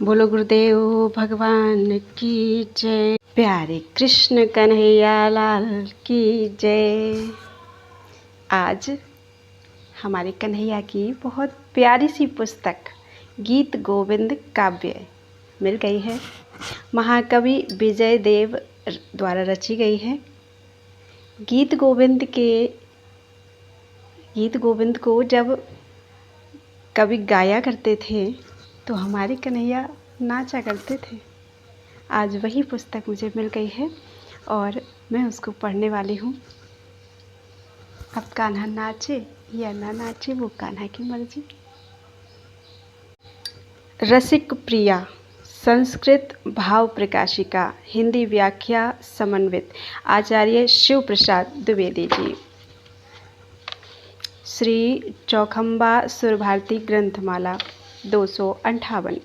बोलो गुरुदेव भगवान की जय। प्यारे कृष्ण कन्हैया लाल की जय। आज हमारे कन्हैया की बहुत प्यारी सी पुस्तक गीत गोविंद काव्य मिल गई है। महाकवि विजय देव द्वारा रची गई है। गीत गोविंद को जब कवि गाया करते थे तो हमारे कन्हैया नाचा करते थे। आज वही पुस्तक मुझे मिल गई है और मैं उसको पढ़ने वाली हूँ। अब कान्हा नाचे या ना नाचे वो कान्हा की मर्जी। रसिक प्रिया संस्कृत भाव प्रकाशिका हिंदी व्याख्या समन्वित आचार्य शिव प्रसाद द्विवेदी जी। श्री चौखंबा सुरभारती ग्रंथमाला 258।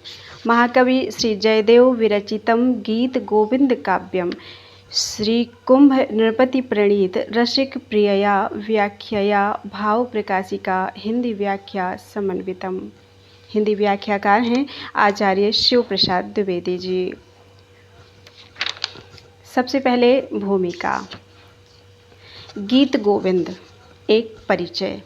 महाकवि श्री जयदेव विरचितम गीत गोविंद काव्यम श्री कुंभ नृपति प्रणीत रसिक प्रियया व्याख्यया भाव प्रकाशिका हिंदी व्याख्या समन्वितम। हिंदी व्याख्याकार हैं आचार्य शिव प्रसाद द्विवेदी जी। सबसे पहले भूमिका। गीत गोविंद एक परिचय।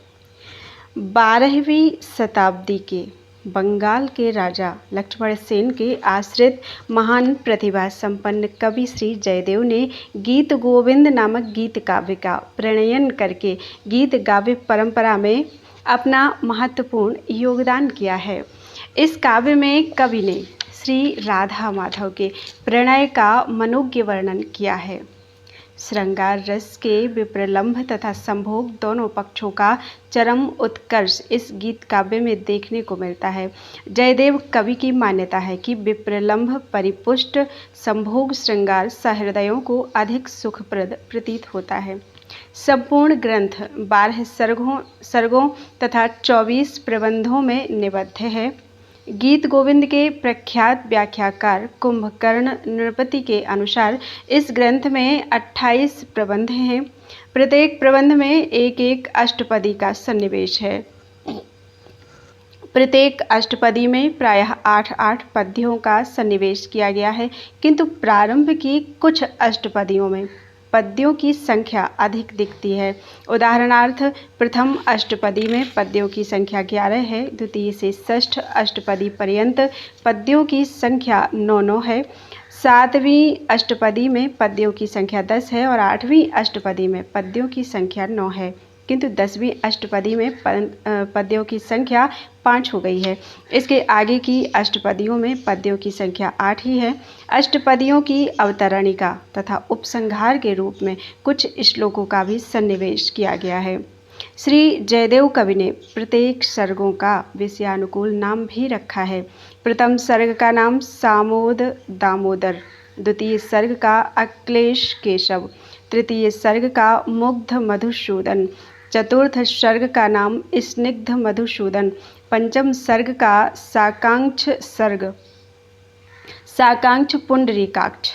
12वीं शताब्दी के बंगाल के राजा लक्ष्मण सेन के आश्रित महान प्रतिभा संपन्न कवि श्री जयदेव ने गीत गोविंद नामक गीत काव्य का प्रणयन करके गीत काव्य परंपरा में अपना महत्वपूर्ण योगदान किया है। इस काव्य में कवि ने श्री राधा माधव के प्रणय का मनोज्ञ वर्णन किया है। श्रृंगार रस के विप्रलंभ तथा संभोग दोनों पक्षों का चरम उत्कर्ष इस गीत काव्य में देखने को मिलता है। जयदेव कवि की मान्यता है कि विप्रलंभ परिपुष्ट संभोग श्रृंगार सहृदयों को अधिक सुखप्रद प्रतीत होता है। संपूर्ण ग्रंथ 12 सर्गों तथा 24 प्रबंधों में निबद्ध है। गीत गोविंद के प्रख्यात व्याख्याकार कुंभकर्ण नृपति के अनुसार इस ग्रंथ में 28 प्रबंध हैं। प्रत्येक प्रबंध में एक एक अष्टपदी का सन्निवेश है। प्रत्येक अष्टपदी में प्रायः 8-8 पद्यों का सन्निवेश किया गया है, किंतु प्रारंभ की कुछ अष्टपदियों में पद्यों की संख्या अधिक दिखती है। उदाहरणार्थ प्रथम अष्टपदी में पद्यों की संख्या 11 है, द्वितीय से षष्ठ अष्टपदी पर्यंत पद्यों की संख्या 9 है, 7वीं अष्टपदी में पद्यों की संख्या 10 है और 8वीं अष्टपदी में पद्यों की संख्या 9 है, किंतु 10वीं अष्टपदी में पद्यों की संख्या 5 हो गई है। इसके आगे की अष्टपदियों में पद्यों की संख्या 8 ही है। अष्टपदियों की अवतरणिका तथा उपसंहार के रूप में कुछ श्लोकों का भी सन्निवेश किया गया है। श्री जयदेव कवि ने प्रत्येक सर्गों का विषयानुकूल नाम भी रखा है। प्रथम सर्ग का नाम सामोद दामोदर, द्वितीय सर्ग का अक्लेश केशव, तृतीय सर्ग का मुग्ध मधुसूदन, चतुर्थ सर्ग का नाम स्निग्ध मधुसूदन, पंचम सर्ग का साकांक्ष पुंडरीकाक्ष,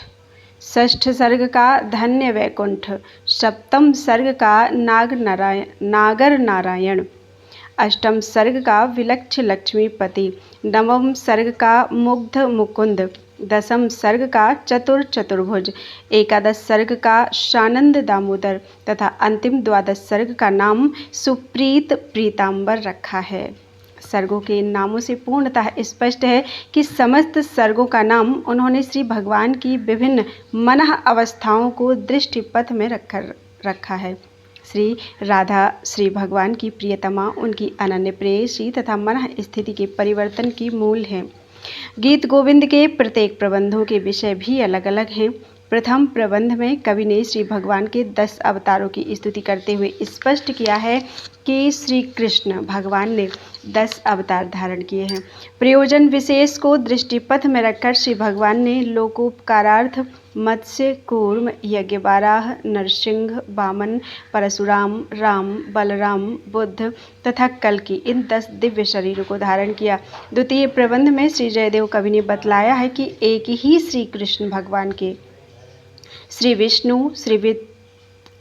षष्ठ सर्ग का धन्य वैकुंठ, सप्तम सर्ग का नागर नारायण, अष्टम सर्ग का विलक्ष लक्ष्मीपति, नवम सर्ग का मुग्ध मुकुंद, दसम सर्ग का चतुर्भुज, एकादश सर्ग का शानंद दामोदर तथा अंतिम द्वादश सर्ग का नाम सुप्रीत प्रीतांबर रखा है। सर्गों के नामों से पूर्णतः स्पष्ट है कि समस्त सर्गों का नाम उन्होंने श्री भगवान की विभिन्न मनः अवस्थाओं को दृष्टिपथ में रखा है। श्री राधा श्री भगवान की प्रियतमा, उनकी अनन्य प्रेयसी तथा मनः स्थिति के परिवर्तन की मूल है। गीत गोविंद के प्रत्येक प्रबंधों के विषय भी अलग अलग हैं। प्रथम प्रबंध में कवि ने श्री भगवान के 10 अवतारों की स्तुति करते हुए स्पष्ट किया है कि श्री कृष्ण भगवान ने 10 अवतार धारण किए हैं। प्रयोजन विशेष को दृष्टिपथ में रखकर श्री भगवान ने लोकोपकारार्थ मत्स्य, कूर्म, यज्ञ बाराह, नरसिंह, वामन, परशुराम, राम, बलराम, बुद्ध तथा कल्कि इन 10 दिव्य शरीरों को धारण किया। द्वितीय प्रबंध में श्री जयदेव कवि ने बतलाया है कि एक ही श्री कृष्ण भगवान के श्री विष्णु,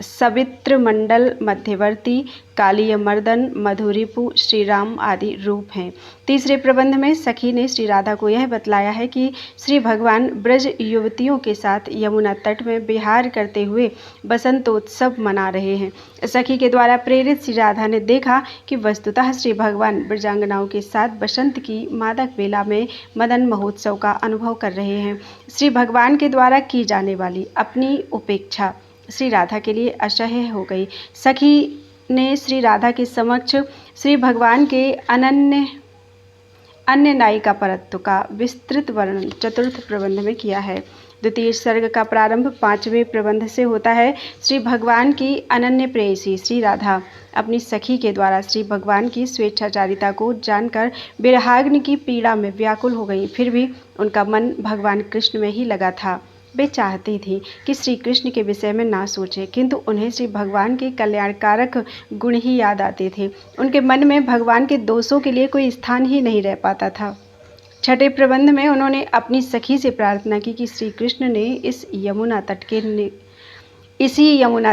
सवित्र मंडल, मध्यवर्ती, कालीय मर्दन, मधुरिपु, श्री राम आदि रूप हैं। तीसरे प्रबंध में सखी ने श्री राधा को यह बतलाया है कि श्री भगवान ब्रज युवतियों के साथ यमुना तट में विहार करते हुए बसंतोत्सव मना रहे हैं। सखी के द्वारा प्रेरित श्री राधा ने देखा कि वस्तुतः श्री भगवान ब्रजांगनाओं के साथ बसंत की मादक बेला में मदन महोत्सव का अनुभव कर रहे हैं। श्री भगवान के द्वारा की जाने वाली अपनी उपेक्षा श्री राधा के लिए असह्य हो गई। सखी ने श्री राधा के समक्ष श्री भगवान के अन्य नायिका परत्व का विस्तृत वर्णन चतुर्थ प्रबंध में किया है। द्वितीय सर्ग का प्रारंभ 5वें प्रबंध से होता है। श्री भगवान की अनन्य प्रेयसी श्री राधा अपनी सखी के द्वारा श्री भगवान की स्वेच्छाचारिता को जानकर विरहाग्नि की पीड़ा में व्याकुल हो गई। फिर भी उनका मन भगवान कृष्ण में ही लगा था। वे चाहती थी कि श्री कृष्ण के विषय में ना सोचें, किंतु उन्हें श्री भगवान के कल्याणकारक गुण ही याद आते थे। उनके मन में भगवान के दोषों के लिए कोई स्थान ही नहीं रह पाता था। छठे प्रबंध में उन्होंने अपनी सखी से प्रार्थना की कि श्री कृष्ण ने इसी यमुना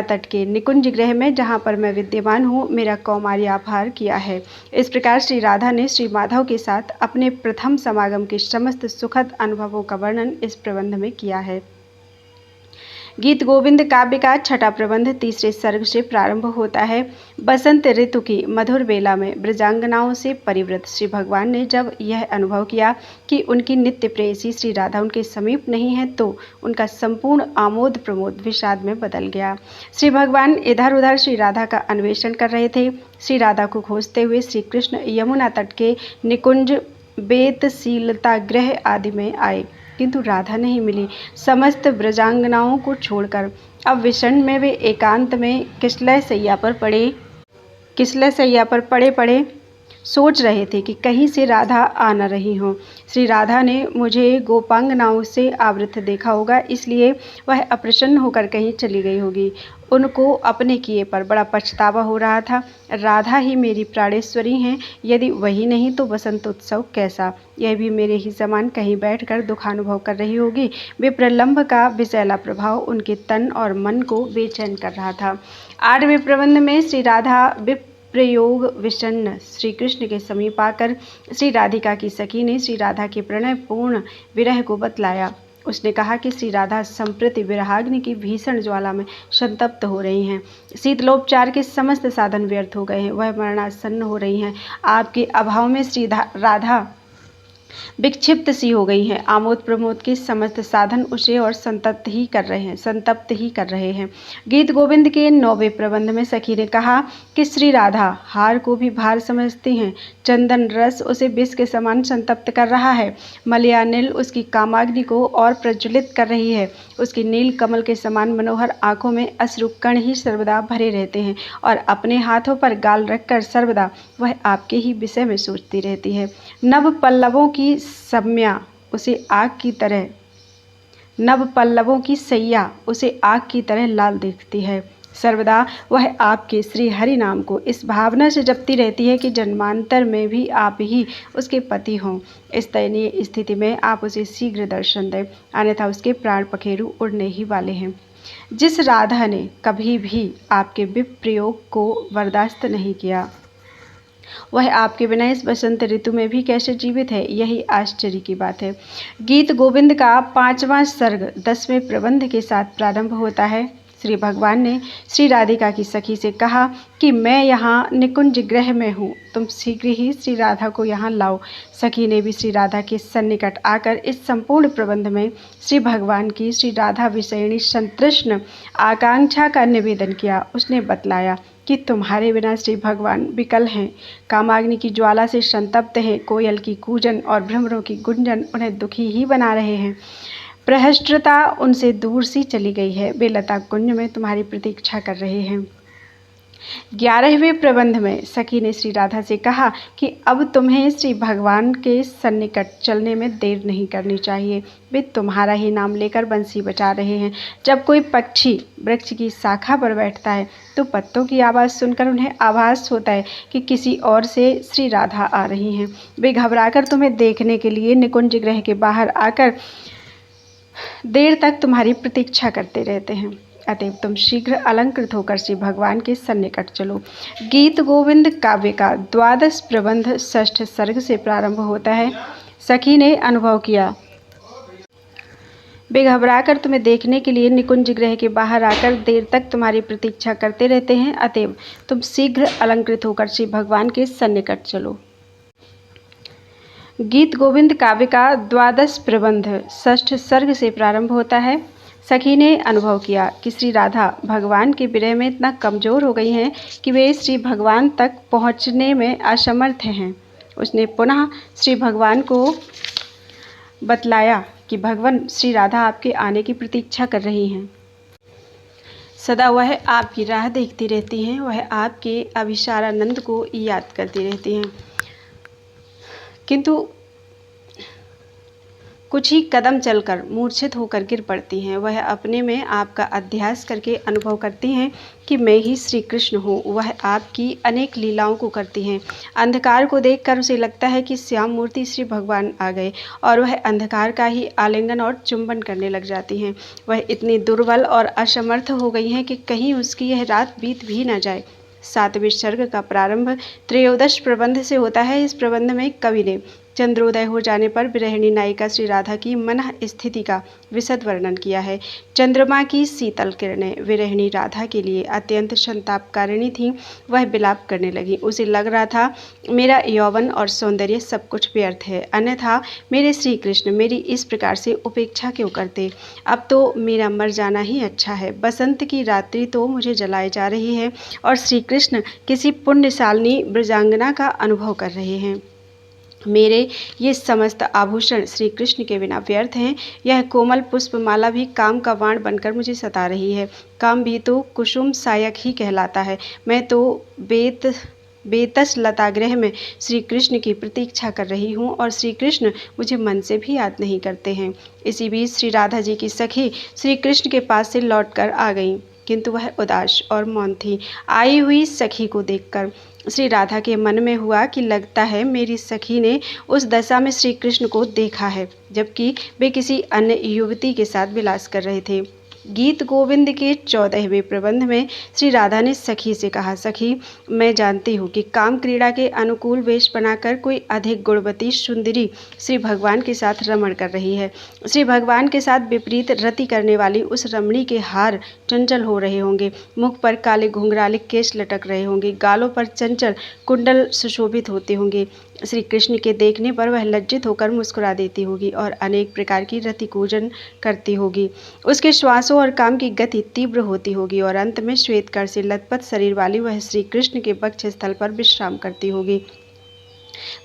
तट के निकुंज गृह में जहाँ पर मैं विद्यमान हूँ मेरा कौमार्य अपहार किया है। इस प्रकार श्री राधा ने श्री माधव के साथ अपने प्रथम समागम के समस्त सुखद अनुभवों का वर्णन इस प्रबंध में किया है। गीत गोविंद काव्य का छठा प्रबंध तीसरे सर्ग से प्रारंभ होता है। बसंत ऋतु की मधुर बेला में ब्रजांगनाओं से परिवृत श्री भगवान ने जब यह अनुभव किया कि उनकी नित्य प्रेयसी श्री राधा उनके समीप नहीं है तो उनका संपूर्ण आमोद प्रमोद विषाद में बदल गया। श्री भगवान इधर उधर श्री राधा का अन्वेषण कर रहे थे। श्री राधा को खोजते हुए श्री कृष्ण यमुना तट के निकुंज, बेतशीलता गृह आदि में आए, किंतु राधा नहीं मिली। समस्त ब्रजांगनाओं को छोड़कर अब विषण में वे एकांत में किसलय सैया पर पड़े सोच रहे थे कि कहीं से राधा आ न रही हो। श्री राधा ने मुझे गोपांगनाओं से आवृत देखा होगा, इसलिए वह अप्रसन्न होकर कहीं चली गई होगी। उनको अपने किए पर बड़ा पछतावा हो रहा था। राधा ही मेरी प्राणेश्वरी हैं, यदि वही नहीं तो बसंतोत्सव कैसा। यह भी मेरे ही समान कहीं बैठकर दुखानुभव कर रही होगी। विप्रलंभ का विषैला प्रभाव उनके तन और मन को बेचैन कर रहा था। 8वें प्रबंध में श्री राधा प्रयोग विषण्ण श्री कृष्ण के समीप आकर श्री राधिका की सखी ने श्री राधा के प्रणयपूर्ण विरह को बतलाया। उसने कहा कि श्री राधा संप्रति विरहाग्नि की भीषण ज्वाला में संतप्त हो रही हैं। शीतलोपचार के समस्त साधन व्यर्थ हो गए हैं, वह मरणासन्न हो रही हैं। आपके अभाव में श्री राधा विक्षिप्त सी हो गई हैं। आमोद प्रमोद के समस्त साधन उसे और संतप्त ही कर रहे हैं। गीत गोविंद के 9वें प्रबंध में सखी ने कहा कि श्री राधा हार को भी भार समझती हैं। चंदन रस उसे विष के समान संतप्त कर रहा है। मलयानिल उसकी कामाग्नि को और प्रज्वलित कर रही है। उसकी नील कमल के समान मनोहर आंखों में अश्रु कण ही सर्वदा भरे रहते हैं और अपने हाथों पर गाल रखकर सर्वदा वह आपके ही विषय में सोचती रहती है। नव पल्लवों की सैया उसे आग की तरह लाल दिखती है। सर्वदा वह आपके श्री हरि नाम को इस भावना से जपती रहती है कि जन्मांतर में भी आप ही उसके पति हों। इस दयनीय स्थिति में आप उसे शीघ्र दर्शन दें, अन्यथा उसके प्राण पखेरु उड़ने ही वाले हैं। जिस राधा ने कभी भी आपके विप्रयोग को बर्दाश्त नहीं किया, वह आपके बिना इस बसंत ऋतु में भी कैसे जीवित है, यही आश्चर्य की बात है। गीत गोविंद का 5वां सर्ग 10वें प्रबंध के साथ प्रारंभ होता है। श्री भगवान ने श्री राधिका की सखी से कहा कि मैं यहाँ निकुंज गृह में हूँ, तुम शीघ्र ही श्री राधा को यहाँ लाओ। सखी ने भी श्री राधा के सन्निकट आकर इस संपूर्ण प्रबंध में श्री भगवान की श्री राधा विषयिणी संतृष्ण आकांक्षा का निवेदन किया। उसने बतलाया कि तुम्हारे बिना श्री भगवान विकल हैं, कामाग्नि की ज्वाला से संतप्त हैं। कोयल की कूजन और भ्रमरों की गुंजन उन्हें दुखी ही बना रहे हैं। प्रहस्त्रता उनसे दूर सी चली गई है। वे लता कुंज में तुम्हारी प्रतीक्षा कर रहे हैं। 11वें प्रबंध में सखी ने श्री राधा से कहा कि अब तुम्हें श्री भगवान के सन्निकट चलने में देर नहीं करनी चाहिए। वे तुम्हारा ही नाम लेकर बंसी बजा रहे हैं। जब कोई पक्षी वृक्ष की शाखा पर बैठता है तो पत्तों की आवाज़ सुनकर उन्हें आभास होता है कि किसी और से श्री राधा आ रही हैं। वे घबराकर तुम्हें देखने के लिए निकुंज गृह के बाहर आकर देर तक तुम्हारी प्रतीक्षा करते रहते हैं। अतएव तुम शीघ्र अलंकृत होकर श्री भगवान के सन्निकट चलो। गीत गोविंद काव्य का द्वादश प्रबंध षष्ठ सर्ग से प्रारंभ होता है। सखी ने अनुभव किया, वे घबराकर तुम्हें देखने के लिए निकुंज गृह के बाहर आकर देर तक तुम्हारी प्रतीक्षा करते रहते हैं। अतएव तुम शीघ्र अलंकृत होकर श्री भगवान के सन्निकट चलो। गीत गोविंद काव्य का द्वादश प्रबंध षष्ठ सर्ग से प्रारंभ होता है। सखी ने अनुभव किया कि श्री राधा भगवान के विरह में इतना कमज़ोर हो गई हैं कि वे श्री भगवान तक पहुँचने में असमर्थ हैं। उसने पुनः श्री भगवान को बतलाया कि भगवान श्री राधा आपके आने की प्रतीक्षा कर रही हैं। सदा वह आपकी राह देखती रहती हैं, वह आपके अभिसारानंद को याद करती रहती हैं। किंतु कुछ ही कदम चलकर मूर्छित होकर गिर पड़ती हैं। वह अपने में आपका अध्यास करके अनुभव करती हैं कि मैं ही श्री कृष्ण हूँ। वह आपकी अनेक लीलाओं को करती हैं। अंधकार को देखकर उसे लगता है कि श्याम मूर्ति श्री भगवान आ गए और वह अंधकार का ही आलिंगन और चुंबन करने लग जाती हैं। वह इतनी दुर्बल और असमर्थ हो गई हैं कि कहीं उसकी यह रात बीत भी न जाए। 7वें सर्ग का प्रारंभ त्रयोदश प्रबंध से होता है। इस प्रबंध में कवि ने चंद्रोदय हो जाने पर विरहिणी नायिका श्री राधा की मन स्थिति का विशद वर्णन किया है। चंद्रमा की शीतल किरणें विरहिणी राधा के लिए अत्यंत संतापकारिणी थीं। वह विलाप करने लगी। उसे लग रहा था मेरा यौवन और सौंदर्य सब कुछ व्यर्थ है, अन्यथा मेरे श्री कृष्ण मेरी इस प्रकार से उपेक्षा क्यों करते। अब तो मेरा मर जाना ही अच्छा है। बसंत की रात्रि तो मुझे जलाई जा रही है और श्री कृष्ण किसी पुण्यशालिनी ब्रजांगना का अनुभव कर रहे हैं। मेरे ये समस्त आभूषण श्री कृष्ण के बिना व्यर्थ हैं। यह कोमल पुष्पमाला भी काम का बाण बनकर मुझे सता रही है। काम भी तो कुसुम सायक ही कहलाता है। मैं तो बेतस लतागृह में श्री कृष्ण की प्रतीक्षा कर रही हूँ और श्री कृष्ण मुझे मन से भी याद नहीं करते हैं। इसी बीच श्री राधा जी की सखी श्री कृष्ण के पास से लौटकर आ गईं, किंतु वह उदास और मौन थी। आई हुई सखी को देखकर श्री राधा के मन में हुआ कि लगता है मेरी सखी ने उस दशा में श्री कृष्ण को देखा है, जबकि वे किसी अन्य युवती के साथ विलास कर रहे थे। गीत गोविंद के 14वें प्रबंध में श्री राधा ने सखी से कहा, सखी मैं जानती हूँ कि काम क्रीड़ा के अनुकूल वेश बनाकर कोई अधिक गुणवती सुंदरी श्री भगवान के साथ रमण कर रही है। श्री भगवान के साथ विपरीत रति करने वाली उस रमणी के हार चंचल हो रहे होंगे, मुख पर काले घुंघराले केश लटक रहे होंगे, गालों पर चंचल कुंडल सुशोभित होते होंगे। श्री कृष्ण के देखने पर वह लज्जित होकर मुस्कुरा देती होगी और अनेक प्रकार की रति कूजन करती होगी। उसके श्वासों और काम की गति तीव्र होती होगी और अंत में श्वेतकर से लथपथ शरीर वाली वह श्री कृष्ण के वक्ष स्थल पर विश्राम करती होगी।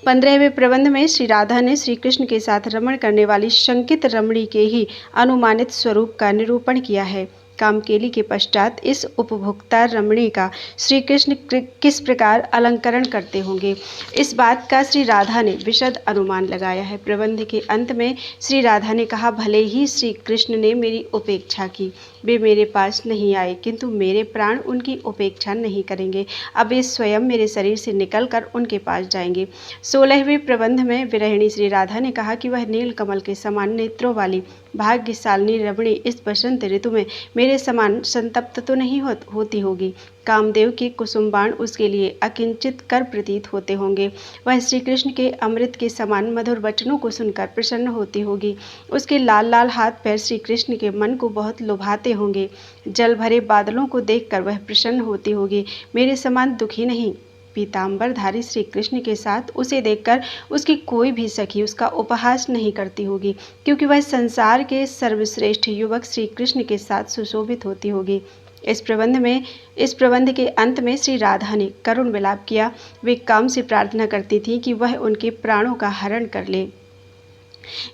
15वें प्रबंध में श्री राधा ने श्री कृष्ण के साथ रमण करने वाली शंकित रमणी के ही अनुमानित स्वरूप का निरूपण किया है। कामकेली के पश्चात इस उपभोक्ता रमणी का श्री कृष्ण किस प्रकार अलंकरण करते होंगे, इस बात का श्री राधा ने विशद अनुमान लगाया है। प्रबंध के अंत में श्री राधा ने कहा, भले ही श्री कृष्ण ने मेरी उपेक्षा की, वे मेरे पास नहीं आए, किंतु मेरे प्राण उनकी उपेक्षा नहीं करेंगे। अब वे स्वयं मेरे शरीर से निकलकर उनके पास जाएंगे। 16वें प्रबंध में विरहिणी श्री राधा ने कहा कि वह नील कमल के समान नेत्रों वाली भाग्यशालिनी रमणी इस बसंत ऋतु में मेरे समान संतप्त तो नहीं होती होगी। कामदेव के कुसुमबाण उसके लिए अकिंचित कर प्रतीत होते होंगे। वह श्री कृष्ण के अमृत के समान मधुर वचनों को सुनकर प्रसन्न होती होगी। उसके लाल लाल हाथ पैर श्री कृष्ण के मन को बहुत लुभाते होंगे। जल भरे बादलों को देखकर वह प्रसन्न होती होगी। मेरे समान दुखी नहीं। पीताम्बरधारी श्री कृष्ण के साथ उसे देखकर उसकी कोई भी सखी उसका उपहास नहीं करती होगी, क्योंकि वह संसार के सर्वश्रेष्ठ युवक श्री कृष्ण के साथ सुशोभित होती होगी। इस प्रबंध के अंत में श्री राधा ने करुण विलाप किया। वे काम से प्रार्थना करती थी कि वह उनके प्राणों का हरण कर ले।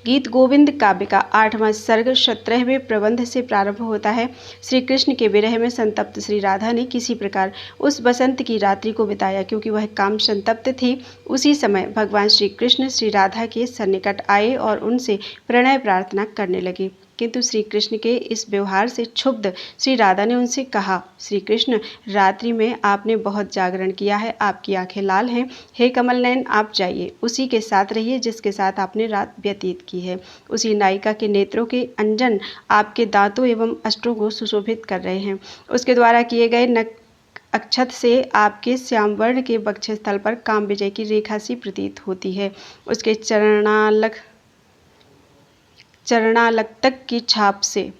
गीत गोविंद काव्य का 8वां सर्ग 17वें प्रबंध से प्रारंभ होता है। श्री कृष्ण के विरह में संतप्त श्री राधा ने किसी प्रकार उस बसंत की रात्रि को बिताया। क्योंकि वह काम संतप्त थी, उसी समय भगवान श्री कृष्ण श्री राधा के सन्निकट आए और उनसे प्रणय प्रार्थना करने लगे, किंतु श्री कृष्ण के इस व्यवहार से क्षुब्ध श्री राधा ने उनसे कहा, श्री कृष्ण, रात्रि में आपने बहुत जागरण किया है, आपकी आंखें लाल हैं। हे कमल नयन, आप जाइए, उसी के साथ रहिए जिसके साथ आपने रात व्यतीत की है। उसी नायिका के नेत्रों के अंजन आपके दांतों एवं अष्टों को सुशोभित कर रहे हैं। उसके द्वारा किए गए अक्षत से आपके श्यामवर्ण के वक्षस्थल पर काम विजय की रेखा सी प्रतीत होती है। उसके चरणालक्तक की छाप से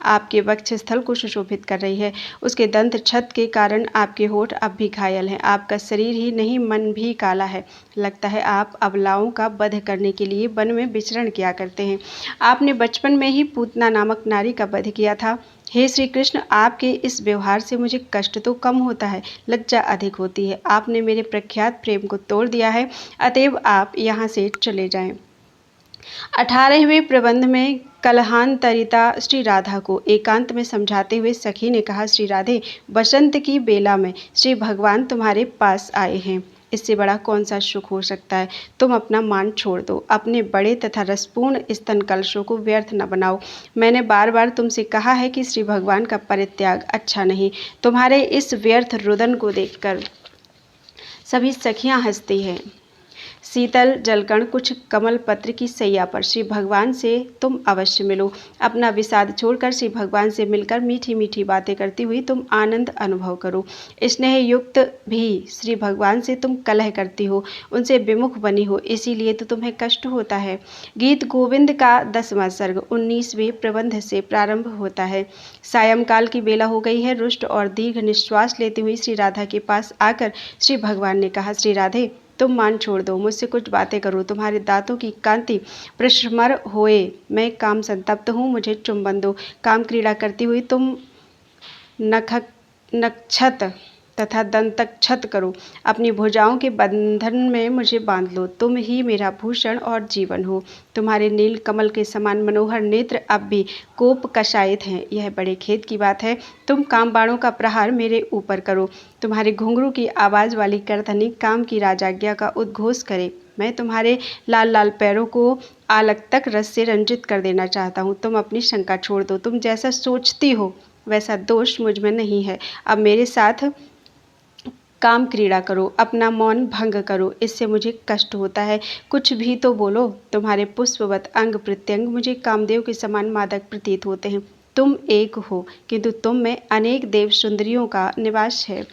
आपके वक्षस्थल को सुशोभित कर रही है। उसके दंत छत के कारण आपके होठ अब भी घायल हैं। आपका शरीर ही नहीं, मन भी काला है। लगता है आप अबलाओं का वध करने के लिए वन में विचरण किया करते हैं। आपने बचपन में ही पूतना नामक नारी का वध किया था। हे श्री कृष्ण, आपके इस व्यवहार से मुझे कष्ट तो कम होता है, लज्जा अधिक होती है। आपने मेरे प्रख्यात प्रेम को तोड़ दिया है, अतएव आप यहाँ से चले जाएं। 18वें प्रबंध में कलहांतरिता श्री राधा को एकांत में समझाते हुए सखी ने कहा, श्री राधे, बसंत की बेला में श्री भगवान तुम्हारे पास आए हैं, इससे बड़ा कौन सा सुख हो सकता है। तुम अपना मान छोड़ दो, अपने बड़े तथा रसपूर्ण स्तन कलशों को व्यर्थ न बनाओ। मैंने बार बार तुमसे कहा है कि श्री भगवान का परित्याग अच्छा नहीं। तुम्हारे इस व्यर्थ रुदन को देखकर सभी सखियां हंसती हैं। शीतल जलकण कुछ कमल पत्र की सैया पर श्री भगवान से तुम अवश्य मिलो। अपना विषाद छोड़कर श्री भगवान से मिलकर मीठी मीठी बातें करती हुई तुम आनंद अनुभव करो। स्नेह युक्त भी श्री भगवान से तुम कलह करती हो, उनसे विमुख बनी हो, इसीलिए तो तुम्हें कष्ट होता है। गीत गोविंद का 10वां सर्ग 19वें प्रबंध से प्रारंभ होता है। सायंकाल की बेला हो गई है। रुष्ट और दीर्घ निश्वास लेती हुई श्री राधा के पास आकर श्री भगवान ने कहा, श्री राधे, तुम मान छोड़ दो, मुझसे कुछ बातें करो। तुम्हारे दांतों की कांति प्रश्मर होए, मैं काम संतप्त हूँ, मुझे चुंबन दो। काम क्रीड़ा करती हुई तुम नक्षत तथा दंतक्षत करो। अपनी भुजाओं के बंधन में मुझे बांध लो। तुम ही मेरा भूषण और जीवन हो। तुम्हारे नील कमल के समान मनोहर नेत्र अब भी कोप कषायित हैं। यह बड़े खेद की बात है। तुम काम बाणों का प्रहार मेरे ऊपर करो। तुम्हारे घुंघरू की आवाज़ वाली करधनी काम की राजाज्ञा का उद्घोष करे। मैं तुम्हारे लाल लाल पैरों को आलक तक रस से रंजित कर देना चाहता हूँ। तुम अपनी शंका छोड़ दो। तुम जैसा सोचती हो वैसा दोष मुझ में नहीं है। अब मेरे साथ काम क्रीड़ा करो, अपना मौन भंग करो, इससे मुझे कष्ट होता है। कुछ भी तो बोलो। तुम्हारे पुष्पवत अंग प्रत्यंग मुझे कामदेव के समान मादक प्रतीत होते हैं। तुम एक हो, किंतु तुम में अनेक देव सुंदरियों का निवास है।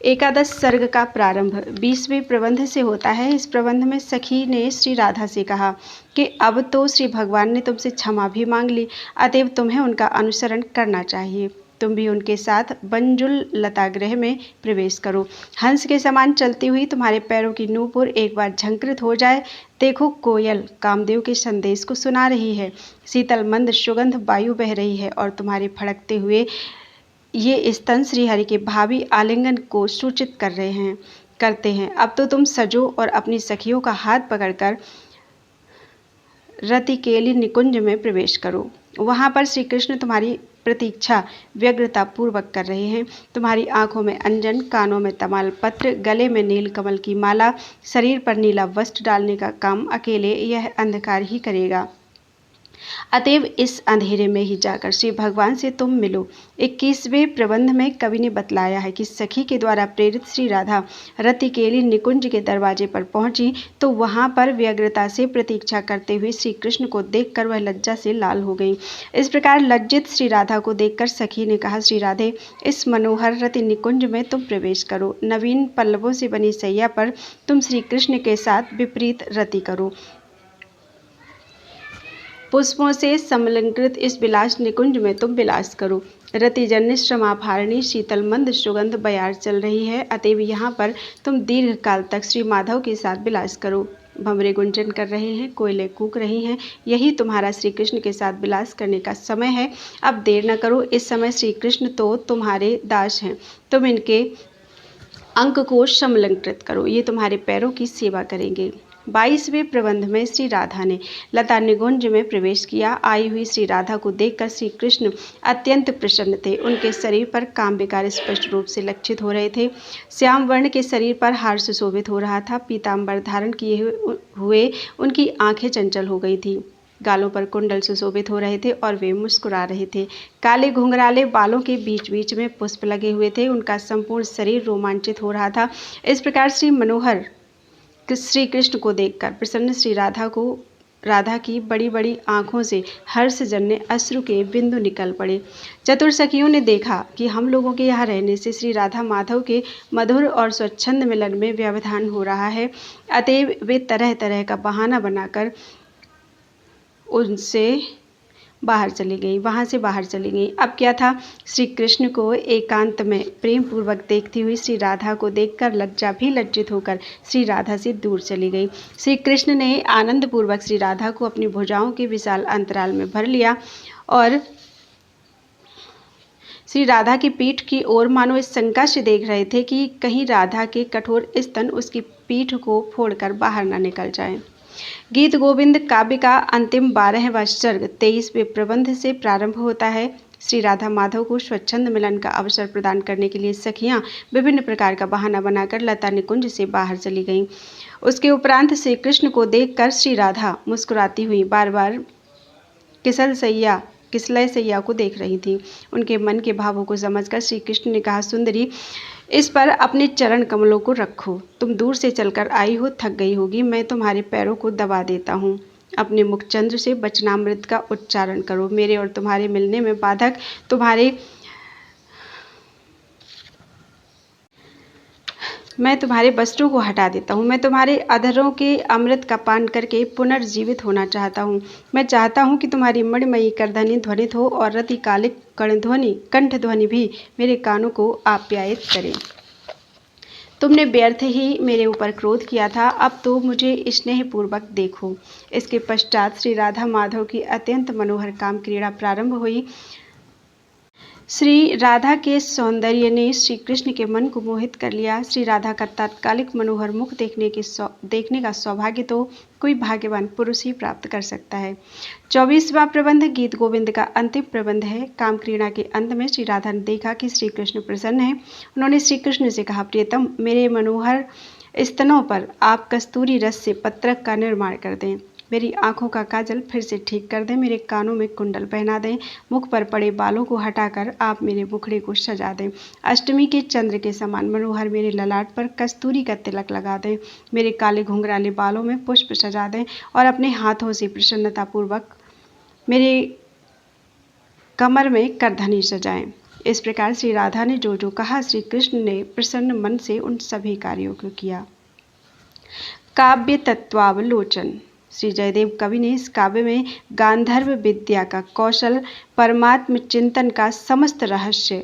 एकादश सर्ग का प्रारंभ 20वें प्रबंध से होता है। इस प्रबंध में सखी ने श्री राधा से कहा कि अब तो श्री भगवान ने तुमसे क्षमा भी मांग ली, अतएव तुम्हें उनका अनुसरण करना चाहिए। तुम भी उनके साथ बंजुल लतागृह में प्रवेश करो। हंस के समान चलती हुई तुम्हारे पैरों की नूपुर एक बार झंकृत हो जाए। देखो, कोयल कामदेव के संदेश को सुना रही है। शीतल मंद सुगंध वायु बह रही है और तुम्हारे फड़कते हुए ये स्तन श्रीहरि के भावी आलिंगन को सूचित करते हैं। अब तो तुम सजो और अपनी सखियों का हाथ पकड़कर रतिकेली निकुंज में प्रवेश करो। वहाँ पर श्री कृष्ण तुम्हारी प्रतीक्षा व्यग्रता पूर्वक कर रहे हैं। तुम्हारी आंखों में अंजन, कानों में तमाल पत्र, गले में नील कमल की माला, शरीर पर नीला वस्त्र डालने का काम अकेले यह अंधकार ही करेगा। अतएव इस अंधेरे में ही जाकर श्री भगवान से तुम मिलो। 21वें प्रबंध में कवि ने बतलाया है कि सखी के द्वारा प्रेरित श्री राधा रतिकेली निकुंज के दरवाजे पर पहुंची तो वहां पर व्यग्रता से प्रतीक्षा करते हुए श्री कृष्ण को देखकर वह लज्जा से लाल हो गई। इस प्रकार लज्जित श्री राधा को देखकर सखी ने कहा, श्री राधे, इस मनोहर रति निकुंज में तुम प्रवेश करो। नवीन पल्लवों से बनी सैया पर तुम श्री कृष्ण के साथ विपरीत रति करो। पुष्पों से समलंकृत इस विलास निकुंज में तुम विलास करो। रतिजन्य श्रमाभारणी शीतल मंद सुगंध बयार चल रही है, अतएव यहाँ पर तुम दीर्घ काल तक श्री माधव के साथ विलास करो। भंवरे गुंजन कर रहे हैं, कोयलें कूक रही हैं, यही तुम्हारा श्री कृष्ण के साथ विलास करने का समय है। अब देर न करो। इस समय श्री कृष्ण तो तुम्हारे दास हैं, तुम इनके अंक को समलंकृत करो, ये तुम्हारे पैरों की सेवा करेंगे। 22वें प्रबंध में श्री राधा ने लता निकुंज में प्रवेश किया। आई हुई श्री राधा को देखकर श्री कृष्ण अत्यंत प्रसन्न थे। उनके शरीर पर काम विकार स्पष्ट रूप से लक्षित हो रहे थे। श्याम वर्ण के शरीर पर हार सुशोभित हो रहा था। पीताम्बर धारण किए हुए उनकी आंखें चंचल हो गई थी। गालों पर कुंडल सुशोभित हो रहे थे और वे मुस्कुरा रहे थे। काले घुंघराले बालों के बीच बीच में पुष्प लगे हुए थे। उनका संपूर्ण शरीर रोमांचित हो रहा था। इस प्रकार श्री कृष्ण को देखकर प्रसन्न श्री राधा की बड़ी बड़ी आंखों से हर्षजन्य अश्रु के बिंदु निकल पड़े। चतुर सखियों ने देखा कि हम लोगों के यहाँ रहने से श्री राधा माधव के मधुर और स्वच्छंद मिलन में व्यवधान हो रहा है। अतएव वे तरह तरह का बहाना बनाकर उनसे बाहर चली गई, वहाँ से बाहर चली गई। अब क्या था, श्री कृष्ण को एकांत में प्रेम पूर्वक देखती हुई श्री राधा को देखकर लज्जा भी लज्जित होकर श्री राधा से दूर चली गई। श्री कृष्ण ने आनंद पूर्वक श्री राधा को अपनी भुजाओं के विशाल अंतराल में भर लिया और श्री राधा की पीठ की ओर मानो इस शंका से देख रहे थे कि कहीं राधा के कठोर स्तन उसकी पीठ को फोड़कर बाहर न निकल जाएं। गीत गोविंद काव्य का अंतिम 12वां सर्ग 23वें प्रबंध से प्रारंभ होता है। श्री राधा माधव को स्वच्छंद मिलन का अवसर प्रदान करने के लिए सखियां विभिन्न प्रकार का बहाना बनाकर लता निकुंज से बाहर चली गईं। उसके उपरांत श्री कृष्ण को देखकर श्री राधा मुस्कुराती हुई बार बार किसलय सैया को देख रही थी। उनके मन के भावों को समझकर श्री कृष्ण ने कहा, सुंदरी, इस पर अपने चरण कमलों को रखो। तुम दूर से चलकर आई हो, थक गई होगी, मैं तुम्हारे पैरों को दबा देता हूँ। अपने मुखचंद्र से वचनामृत का उच्चारण करो। मेरे और तुम्हारे मिलने में बाधक मैं तुम्हारे वस्त्रों को हटा देता हूँ। मैं तुम्हारे अधरों के अमृत का पान करके पुनर्जीवित होना चाहता हूँ। मैं चाहता हूँ कि तुम्हारी मणिमयी करधनी ध्वनित हो और रतिकालिक कंठ ध्वनि भी मेरे कानों को आप्यायित करे। तुमने व्यर्थ ही मेरे ऊपर क्रोध किया था, अब तो मुझे स्नेहपूर्वक देखो। इसके पश्चात श्री राधा माधव की अत्यंत मनोहर काम क्रीड़ा प्रारंभ हुई। श्री राधा के सौंदर्य ने श्री कृष्ण के मन को मोहित कर लिया। श्री राधा का तात्कालिक मनोहर मुख देखने का सौभाग्य तो कोई भाग्यवान पुरुष ही प्राप्त कर सकता है। 24वां प्रबंध गीत गोविंद का अंतिम प्रबंध है। काम क्रीड़ा के अंत में श्री राधा ने देखा कि श्री कृष्ण प्रसन्न हैं। उन्होंने श्री कृष्ण से कहा, प्रियतम, मेरे मनोहर स्तनों पर आप कस्तूरी रस से पत्रक का निर्माण कर दें। मेरी आंखों का काजल फिर से ठीक कर दें। मेरे कानों में कुंडल पहना दें। मुख पर पड़े बालों को हटाकर आप मेरे मुखड़े को सजा दें। अष्टमी के चंद्र के समान मनोहर मेरे ललाट पर कस्तूरी का तिलक लगा दें। मेरे काले घुंघराले बालों में पुष्प सजा दें और अपने हाथों से प्रसन्नतापूर्वक मेरे कमर में करधनी सजाएं। इस प्रकार श्री राधा ने जो जो कहा, श्री कृष्ण ने प्रसन्न मन से उन सभी कार्यों को किया। काव्य तत्वावलोचन। श्री जयदेव कवि ने इस काव्य में गांधर्व विद्या का कौशल, परमात्म चिंतन का समस्त रहस्य,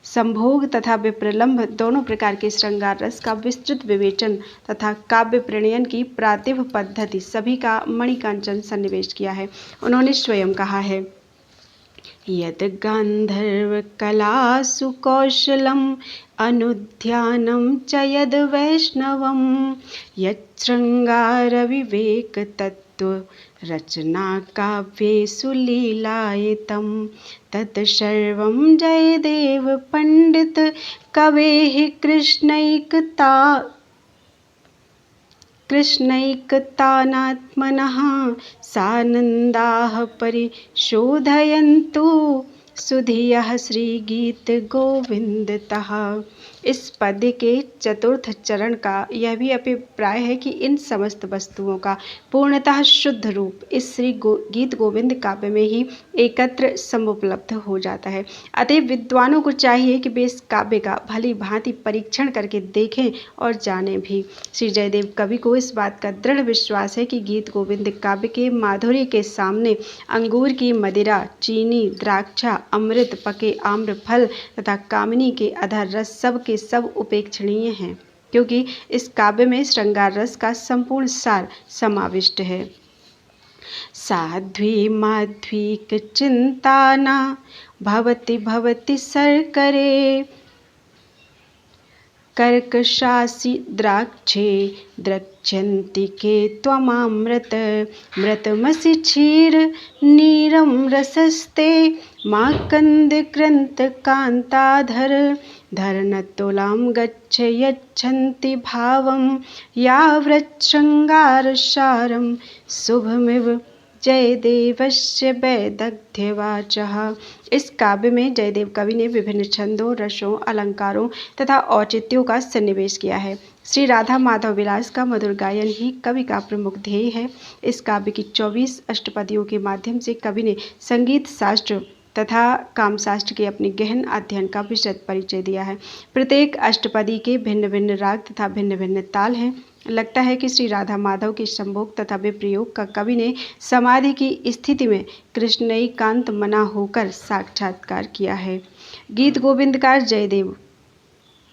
संभोग तथा विप्रलंभ दोनों प्रकार के श्रृंगार रस का विस्तृत विवेचन तथा काव्य प्रणयन की प्रातिभ पद्धति सभी का मणिकांचन सन्निवेश किया है। उन्होंने स्वयं कहा है, यद गांधर्व कलासु कौशलम अनुध्यानं च यद वैष्णवं यच्छृंगार विवेक तत्व रचना काव्येषु लीलायितं तत्सर्वं जयदेव पंडित कवेः कृष्णैकतानात्मनः सानन्दाः परिशोधयन्तु सुधियः श्रीगीत गोविंदतः। इस पद्य के चतुर्थ चरण का यह भी अभिप्राय है कि इन समस्त वस्तुओं का पूर्णतः शुद्ध रूप इस गीत गोविंद काव्य में ही एकत्र समुपलब्ध हो जाता है। अतः विद्वानों को चाहिए कि वे इस काव्य का भली भांति परीक्षण करके देखें और जानें भी। श्री जयदेव कवि को इस बात का दृढ़ विश्वास है कि गीत गोविंद काव्य के माधुर्य के सामने अंगूर की मदिरा, चीनी, द्राक्षा, अमृत, पके आम्र फल तथा कामिनी के अधर रस सब के सब उपेक्षणीय हैं, क्योंकि इस काव्य में श्रृंगार रस का संपूर्ण सार समाविष्ट है। साध्वी माध्वीक चिंताना भवति भवति सर्करे कर्कशासी द्राक्षे द्रक्ष्यन्ति के त्वमामृत मृतमसि क्षीर नीरम रसस्ते माकंद कृंत कांताधर धरनतुलां गच्छ यच्छन्ति भावं यावृच्छृंगारसारं शुभमिव जयदेवस्य वैदग्ध्यवाचः। इस काव्य में जयदेव कवि ने विभिन्न छंदों, रसों, अलंकारों तथा औचित्यों का सन्निवेश किया है। श्री राधा माधव विलास का मधुर गायन ही कवि का प्रमुख ध्येय है। इस काव्य की 24 अष्टपदियों के माध्यम से कवि ने संगीत शास्त्र तथा कामशास्त्र के अपने गहन अध्ययन का विशद परिचय दिया है। प्रत्येक अष्टपदी के भिन्न भिन्न राग तथा भिन्न भिन्न ताल हैं। लगता है कि श्री राधा माधव के संभोग तथा विप्रयोग का कवि ने समाधि की स्थिति में कृष्णैकांत मना होकर साक्षात्कार किया है। गीत गोविंदकार जयदेव।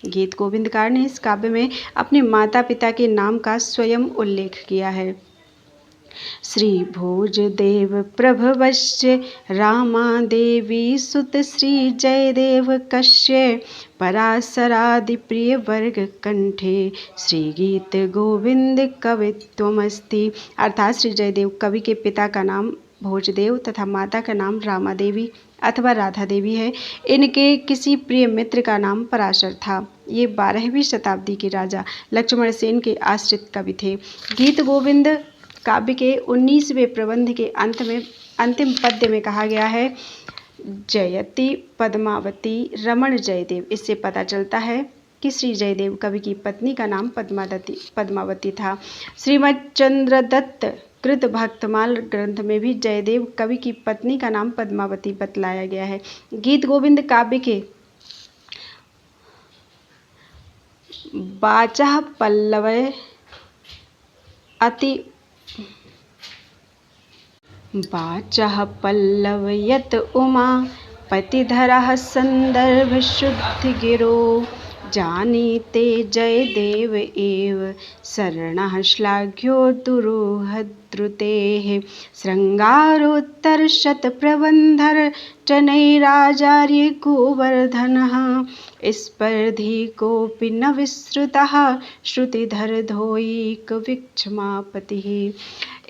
गीत गोविंदकार ने इस काव्य में अपने माता पिता के नाम का स्वयं उल्लेख किया है। श्री भोजदेव प्रभवश्य रामा देवी सुत श्री जयदेव कश्य पराशरादि प्रिय वर्ग कंठे श्री गीत गोविंद कवित्वमस्ति। अर्थात श्री जयदेव कवि के पिता का नाम भोजदेव तथा माता का नाम रामा देवी अथवा राधा देवी है। इनके किसी प्रिय मित्र का नाम पराशर था। ये 12वीं शताब्दी के राजा लक्ष्मण सेन के आश्रित कवि थे। गीत गोविंद काव्य के 19वें प्रबंध के अंत में अंतिम पद्य में कहा गया है, जयति पद्मावती रमण जयदेव। इससे पता चलता है कि श्री जयदेव कवि की पत्नी का नाम पद्मावती था। श्रीमद चंद्रदत्त कृत भक्तमाल ग्रंथ में भी जयदेव कवि की पत्नी का नाम पद्मावती बतलाया गया है। गीत गोविंद काव्य के वाचा पल्लवय अति वाचः पल्लवयत उमा पतिधरः संदर्भ शुद्धि गिरो जानीते जयदेव एव शरणः श्लाघ्यो दुरूहद्रुतेः श्रृंगारोत्तर शत प्रबंधर चनैराचार्य गोवर्धनः स्पर्धी कोपि न विश्रुतः श्रुतिधर धोयिक विक्षमापतिः।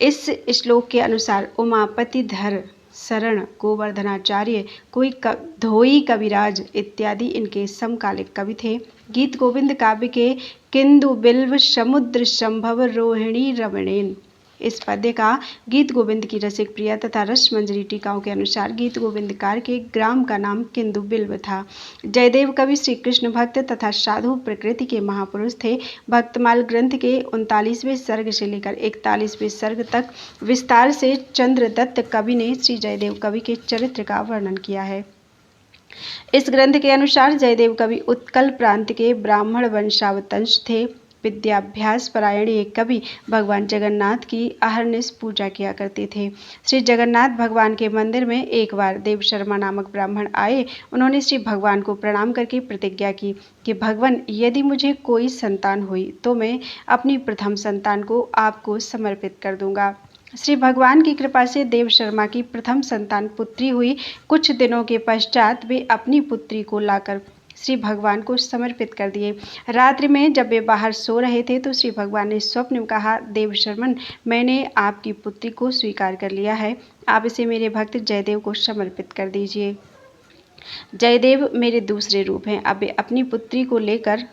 इस श्लोक के अनुसार उमापति धर शरण गोवर्धनाचार्य कोई धोई कविराज इत्यादि इनके समकालिक कवि थे। गीत गोविंद काव्य के किंदु बिल्व समुद्र संभव रोहिणी रमणेन। इस पद्य का गीत गोविंद की रसिक प्रिया तथा रस मंजरी टीकाओं के अनुसार गीत गोविंदकार के ग्राम का नाम किंदु बिल्व था। जयदेव कवि श्री कृष्ण भक्त तथा साधु प्रकृति के महापुरुष थे। भक्तमाल ग्रंथ के 39वें सर्ग से लेकर 41वें सर्ग तक विस्तार से चंद्रदत्त कवि ने श्री जयदेव कवि के चरित्र का वर्णन किया है। इस ग्रंथ के अनुसार जयदेव कवि उत्कल प्रांत के ब्राह्मण वंशावतंश थे। विद्याभ्यास परायण ये कवि भगवान जगन्नाथ की अहरनिश पूजा किया करते थे। श्री जगन्नाथ भगवान के मंदिर में एक बार देव शर्मा नामक ब्राह्मण आए। उन्होंने श्री भगवान को प्रणाम करके प्रतिज्ञा की कि भगवान, यदि मुझे कोई संतान हुई तो मैं अपनी प्रथम संतान को आपको समर्पित कर दूंगा। श्री भगवान की कृपा से देव शर्मा की प्रथम संतान पुत्री हुई। कुछ दिनों के पश्चात वे अपनी पुत्री को लाकर श्री भगवान को समर्पित कर दिए। रात्रि में जब वे बाहर सो रहे थे तो श्री भगवान ने स्वप्न में कहा, देव शर्मन, मैंने आपकी पुत्री को स्वीकार कर लिया है। आप इसे मेरे भक्त जयदेव को समर्पित कर दीजिए। जयदेव मेरे दूसरे रूप हैं। अब वे अपनी पुत्री को लेकर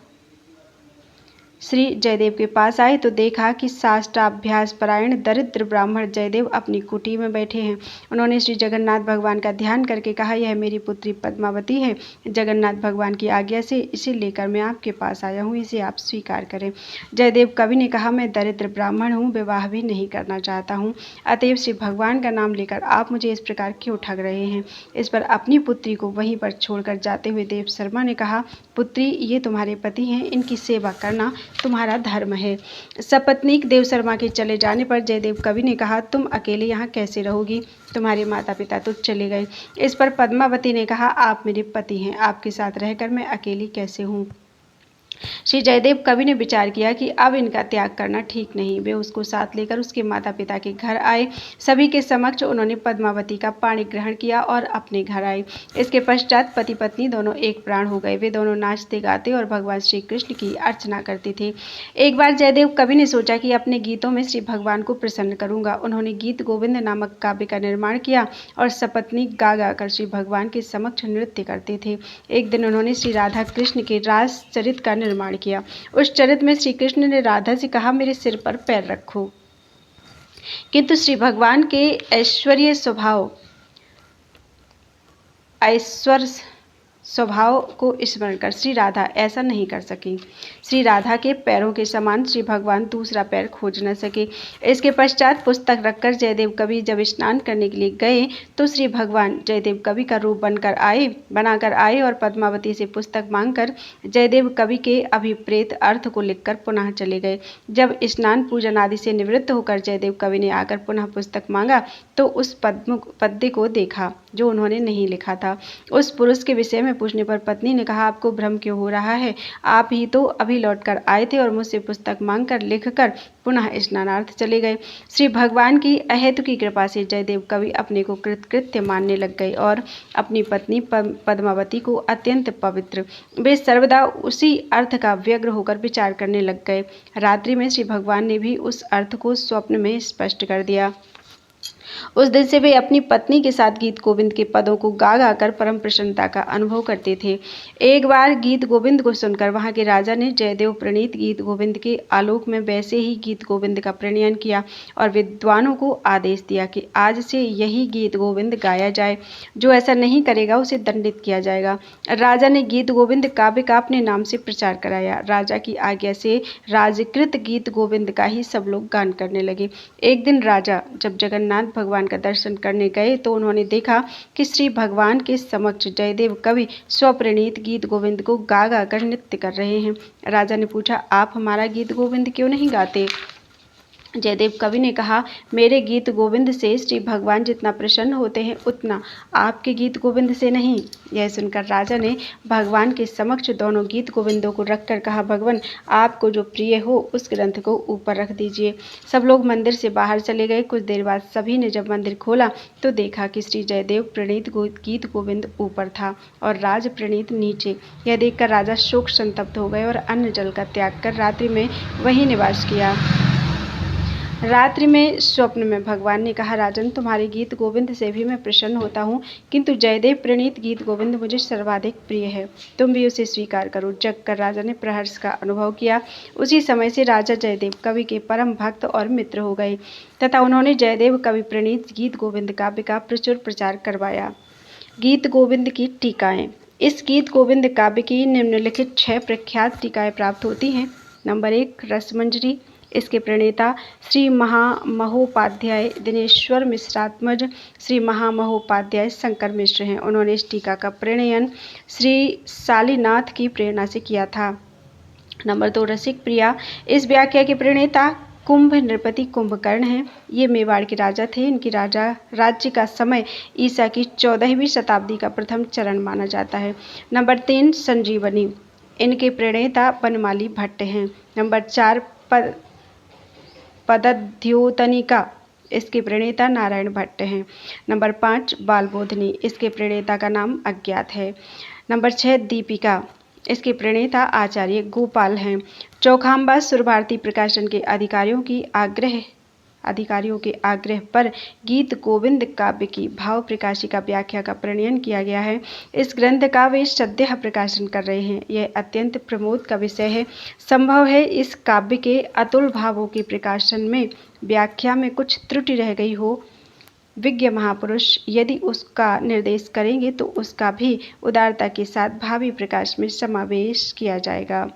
श्री जयदेव के पास आए तो देखा कि साष्टाभ्यास परायण दरिद्र ब्राह्मण जयदेव अपनी कुटी में बैठे हैं। उन्होंने श्री जगन्नाथ भगवान का ध्यान करके कहा, यह मेरी पुत्री पद्मावती है। जगन्नाथ भगवान की आज्ञा से इसे लेकर मैं आपके पास आया हूँ, इसे आप स्वीकार करें। जयदेव कवि ने कहा, मैं दरिद्र ब्राह्मण हूँ, विवाह भी नहीं करना चाहता हूँ, अतएव श्री भगवान का नाम लेकर आप मुझे इस प्रकार क्यों ठग रहे हैं। इस पर अपनी पुत्री को वहीं पर छोड़कर जाते हुए देव शर्मा ने कहा, पुत्री, ये तुम्हारे पति हैं, इनकी सेवा करना तुम्हारा धर्म है। सपत्नीक देव शर्मा के चले जाने पर जयदेव कवि ने कहा, तुम अकेले यहाँ कैसे रहोगी, तुम्हारे माता पिता तो चले गए। इस पर पद्मावती ने कहा, आप मेरे पति हैं, आपके साथ रहकर मैं अकेली कैसे हूँ। श्री जयदेव कवि ने विचार किया कि अब इनका त्याग करना ठीक नहीं। वे उसको साथ लेकर उसके माता पिता के घर आए। सभी के समक्ष उन्होंने पद्मावती का पाणी ग्रहण किया और अपने घर आए। इसके पश्चात पति पत्नी दोनों एक प्राण हो गए। वे दोनों नाचते गाते और भगवान श्री कृष्ण की अर्चना करते थे। एक बार जयदेव कवि ने सोचा कि अपने गीतों में श्री भगवान को प्रसन्न करूंगा। उन्होंने गीत गोविंद नामक काव्य का निर्माण किया और सपत्नी गा गा कर श्री भगवान के समक्ष नृत्य करते थे। एक दिन उन्होंने श्री राधा कृष्ण के रास चरित का निर्माण किया। उस चरित में श्री कृष्ण ने राधा से कहा, मेरे सिर पर पैर रखो। किंतु श्री भगवान के ऐश्वर्य स्वभाव को स्मरण कर श्री राधा ऐसा नहीं कर सकी। श्री राधा के पैरों के समान श्री भगवान दूसरा पैर खोज न सके। इसके पश्चात पुस्तक रखकर जयदेव कवि जब स्नान करने के लिए गए तो श्री भगवान जयदेव कवि का रूप बनाकर आए और पद्मावती से पुस्तक मांगकर जयदेव कवि के अभिप्रेत अर्थ को लिखकर पुनः चले गए। जब स्नान पूजन आदि से निवृत्त होकर जयदेव कवि ने आकर पुनः पुस्तक मांगा तो उस पद्य को देखा जो उन्होंने नहीं लिखा था। उस पुरुष के विषय में पूछने पर पत्नी ने कहा, आपको भ्रम क्यों हो रहा है? आप ही तो अभी लौटकर आए थे और मुझसे पुस्तक मांगकर लिखकर पुनः स्नानार्थ चले गए। श्री भगवान की अहेतु की कृपा से जयदेव कवि अपने को कृतकृत्य मानने लग गए और अपनी पत्नी पद्मावती को अत्यंत पवित्र, वे सर्वदा उसी अर्थ का व्यग्र होकर विचार करने लग गए। रात्रि में श्री भगवान ने भी उस अर्थ को स्वप्न में स्पष्ट कर दिया। उस दिन से वे अपनी पत्नी के साथ गीत गोविंद के पदों को गा गा कर परम प्रसन्नता का अनुभव करते थे। एक बार गीत गोविंद को सुनकर वहां के राजा ने जयदेव प्रणीत गीत गोविंद के आलोक में वैसे ही गीत गोविंद का प्रणयन किया और विद्वानों को आदेश दिया कि आज से यही गीत गोविंद गाया जाए, जो ऐसा नहीं करेगा उसे दंडित किया जाएगा। राजा ने गीत गोविंद काव्य का अपने नाम से प्रचार कराया। राजा की आज्ञा से राजकृत गीत गोविंद का ही सब लोग गान करने लगे। एक दिन राजा जब जगन्नाथ भगवान का दर्शन करने गए तो उन्होंने देखा कि श्री भगवान के समक्ष जयदेव कवि स्वप्रणीत गीत गोविंद को गा गा कर नृत्य कर रहे हैं। राजा ने पूछा, आप हमारा गीत गोविंद क्यों नहीं गाते? जयदेव कवि ने कहा, मेरे गीत गोविंद से श्री भगवान जितना प्रसन्न होते हैं उतना आपके गीत गोविंद से नहीं। यह सुनकर राजा ने भगवान के समक्ष दोनों गीत गोविंदों को रखकर कहा, भगवान आपको जो प्रिय हो उस ग्रंथ को ऊपर रख दीजिए। सब लोग मंदिर से बाहर चले गए। कुछ देर बाद सभी ने जब मंदिर खोला तो देखा कि श्री जयदेव प्रणीत गीत गोविंद ऊपर था और राज प्रणीत नीचे। यह देखकर राजा शोक संतप्त हो गए और अन्न जल का त्याग कर रात्रि में वहीं निवास किया। रात्रि में स्वप्न में भगवान ने कहा, राजन तुम्हारे गीत गोविंद से भी मैं प्रसन्न होता हूँ, किंतु जयदेव प्रणीत गीत गोविंद मुझे सर्वाधिक प्रिय है, तुम भी उसे स्वीकार करो। जग कर राजा ने प्रहर्ष का अनुभव किया। उसी समय से राजा जयदेव कवि के परम भक्त और मित्र हो गए तथा उन्होंने जयदेव कवि प्रणीत गीत गोविंद काव्य का प्रचुर प्रचार करवाया। गीत गोविंद की टीकाएं। इस गीत गोविंद काव्य की निम्नलिखित 6 प्रख्यात टीकाएं प्राप्त होती हैं। नंबर 1, रसमंजरी। इसके प्रणेता श्री महामहोपाध्याय दिनेश्वर मिश्रात्मज श्री महामहोपाध्याय शंकर मिश्र हैं। उन्होंने इस टीका का प्रणयन श्री शालीनाथ की प्रेरणा से किया था। नंबर 2, रसिक प्रिया। इस व्याख्या के प्रणेता कुंभ नृपति कुंभकर्ण हैं। ये मेवाड़ के राजा थे। इनकी राज्य का समय ईसा की 14वीं शताब्दी का प्रथम चरण माना जाता है। नंबर 3, संजीवनी। इनके प्रणेता बनमाली भट्ट हैं। नंबर 4, पदद्योतनिका। इसके प्रणेता नारायण भट्ट हैं। नंबर 5, बालबोधिनी। इसके प्रणेता का नाम अज्ञात है। नंबर 6, दीपिका। इसके प्रणेता आचार्य गोपाल हैं। चौखाम्बा सुरभारती प्रकाशन के अधिकारियों के आग्रह पर गीत गोविंद काव्य की भाव प्रकाशिका व्याख्या का प्रणयन किया गया है। इस ग्रंथ का वे सद्यः प्रकाशन कर रहे हैं। यह अत्यंत प्रमोद का विषय है। संभव है इस काव्य के अतुल भावों के प्रकाशन में व्याख्या में कुछ त्रुटि रह गई हो। विज्ञ महापुरुष यदि उसका निर्देश करेंगे तो उसका भी उदारता के साथ भावी प्रकाश में समावेश किया जाएगा।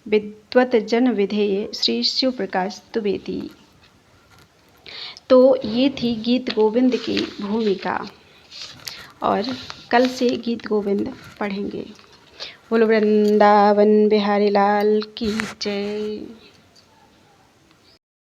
विद्वत जन विधेय श्री शिव प्रकाश द्विवेदी। तो ये थी गीत गोविंद की भूमिका और कल से गीत गोविंद पढ़ेंगे। बोलो वृंदावन बिहारी लाल की जय।